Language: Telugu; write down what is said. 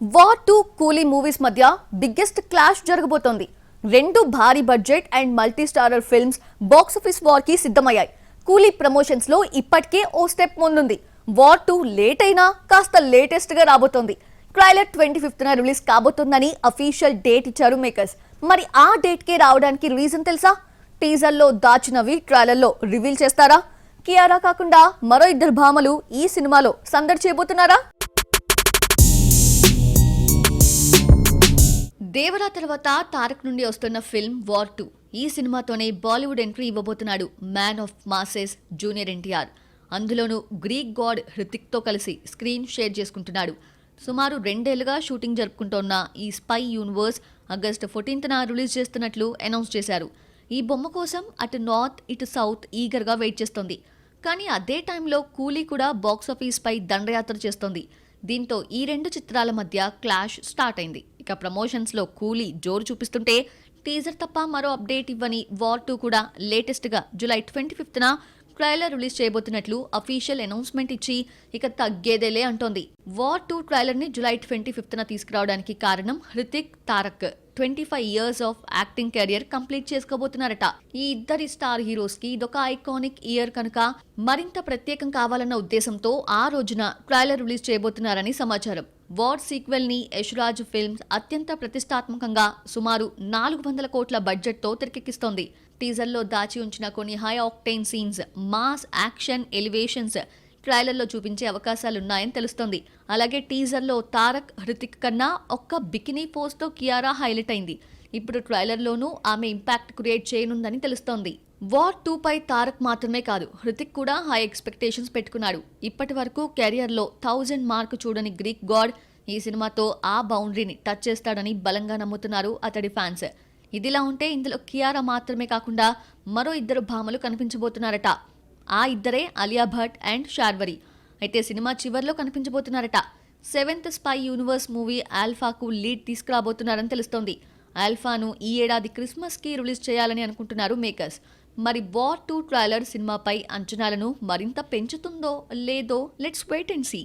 వార్ 2 కూలీ మూవీస్ మధ్య బిగ్గెస్ట్ క్లాష్ జరగబోతోంది. రెండు భారీ budget and multi starrer films box office war కి సిద్ధమయ్యాయి. కూలీ ప్రమోషన్స్ లో ఇప్పటికే ఓ స్టెప్ ముందుంది. వార్ 2 లేట్ అయినా కాస్త లేటెస్ట్ గా రాబోతోంది. ట్రైలర్ 25న రిలీజ్ కాబోతోందని అఫీషియల్ డేట్ ఇచ్చారు మేకర్స్. మరి ఆ డేట్ కే రావడానికి రీజన్ తెలుసా? టీజర్ లో దాచినవి ట్రైలర్ లో రివీల్ చేస్తారా? కియారా కాకుండా మరో ఇద్దరు భామలు ఈ సినిమాలో సందడి చేయబోతున్నారా? దేవరా తర్వాత తారక్ నుండి వస్తున్న ఫిల్మ్ వార్ 2. ఈ సినిమాతోనే బాలీవుడ్ ఎంట్రీ ఇవ్వబోతున్నాడు man of masses junior NTR. అందులోనూ గ్రీక్ గాడ్ హృతిక్ తో కలిసి స్క్రీన్ షేర్ చేసుకుంటున్నాడు. సుమారు 2 ఏళ్లుగా షూటింగ్ జరుపుకుంటోన్న ఈ స్పై యూనివర్స్ ఆగస్టు 14న రిలీజ్ చేస్తున్నట్లు అనౌన్స్ చేశారు. ఈ బొమ్మ కోసం అటు నార్త్ ఇటు సౌత్ ఈగర్గా వెయిట్ చేస్తోంది. కానీ అదే టైంలో కూలీ కూడా బాక్సాఫీస్ పై దండయాత్ర చేస్తోంది. దీంతో ఈ రెండు చిత్రాల మధ్య క్లాష్ స్టార్ట్ అయింది. ఇక ప్రమోషన్స్ లో కూలీ జోరు చూపిస్తుంటే టీజర్ తప్ప మరో అప్డేట్ ఇవ్వని వార్ 2 కూడా లేటెస్ట్ గా జూలై 25న ట్రైలర్ రిలీజ్ చేయబోతున్నట్లు అఫీషియల్ అనౌన్స్మెంట్ ఇచ్చి ఇక తగ్గేదేలే అంటోంది. వార్ 2 ట్రైలర్ ని జూలై 25న తీసుకురావడానికి కారణం Hrithik, Tarak 25 years of acting career complete చేసుకోబోతున్నారట. ఈ ఇద్దరి స్టార్ హీరోస్ కి ఇదొక ఐకానిక్ ఇయర్ కనుక మరింత ప్రత్యేకం కావాలన్న ఉద్దేశంతో ఆ రోజున ట్రైలర్ రిలీజ్ చేయబోతున్నారని సమాచారం. వార్ సీక్వెల్ ని యశ్రాజ్ ఫిల్మ్స్ అత్యంత ప్రతిష్టాత్మకంగా సుమారు 400 కోట్ల బడ్జెట్ తో తెరకెక్కిస్తోంది. టీజర్లో దాచి ఉంచిన కొన్ని high octane scenes, mass action elevations ట్రైలర్లో చూపించే అవకాశాలున్నాయని తెలుస్తోంది. అలాగే టీజర్లో తారక్, హృతిక్ కన్నా ఒక్క బికినీ పోస్తో కియారా హైలైట్ అయింది. ఇప్పుడు ట్రైలర్లోనూ ఆమె ఇంపాక్ట్ క్రియేట్ చేయనుందని తెలుస్తోంది. వార్ 2 పై తారక్ మాత్రమే కాదు, హృతిక్ కూడా హై ఎక్స్పెక్టేషన్స్ పెట్టుకున్నాడు. ఇప్పటి వరకు కెరియర్లో 1000 మార్కు చూడని గ్రీక్ గాడ్ ఈ సినిమాతో ఆ బౌండరీని టచ్ చేస్తాడని బలంగా నమ్ముతున్నారు అతడి ఫ్యాన్స్. ఇదిలా ఉంటే ఇందులో కియారా మాత్రమే కాకుండా మరో ఇద్దరు భామలు కనిపించబోతున్నారట. ఆ ఇద్దరే అలియా భట్ అండ్ శార్వరి. అయితే సినిమా చివర్లో కనిపించబోతున్నారట. 7th స్పై యూనివర్స్ మూవీ ఆల్ఫాకు లీడ్ తీసుకురాబోతున్నారని తెలుస్తోంది. ఆల్ఫాను ఈ ఏడాది క్రిస్మస్ కి రిలీజ్ చేయాలని అనుకుంటున్నారు మేకర్స్. మరి వార్ 2 ట్రైలర్ సినిమాపై అంచనాలను మరింత పెంచుతుందో లేదో లెట్స్ వెయిట్ అండ్ సీ.